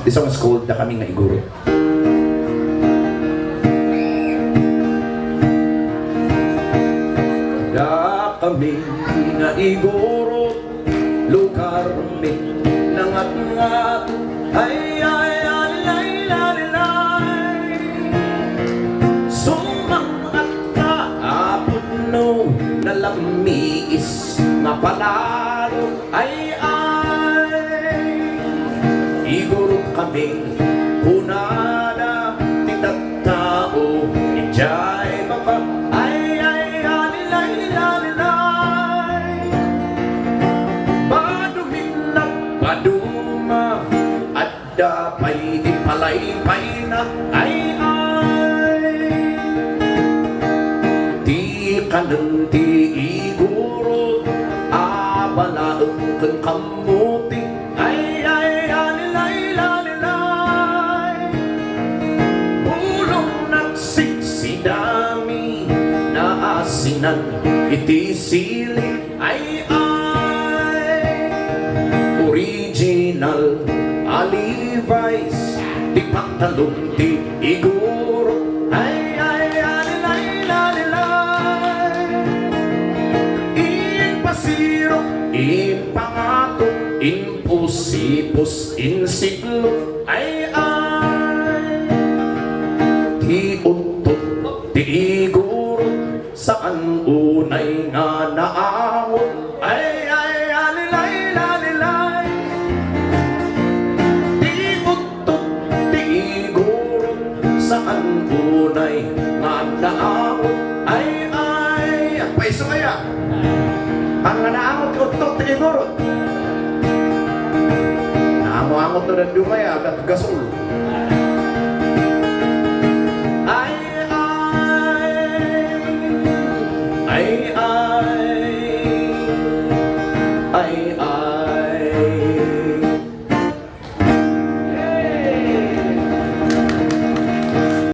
This song is called Da Kami Nga Iguro. Da kami nga iguro, lugar mi nangat-ngat, ay alay. Sumangat ka, apod no, nalamiis nga palalo, ay iguro kami, hunada, titattao, ijay baka, ay alilay. Baduminat, baduma, at dapay di palay-pay na, ay di kanan di iguro, abalaang kang kamuti, ay dami na asinan iti sili ay original Levi's di pantalon ti iguro ay alilay. In pasiro, in pangato, in pusipus, in siglo ay ti ti iguro saan unay nga naawon ay alilay. Ti utot ti iguro saan unay nga naawon ay paiso kaya ang naawon ti utot ti iguro naamo-amot na dumaya at gasol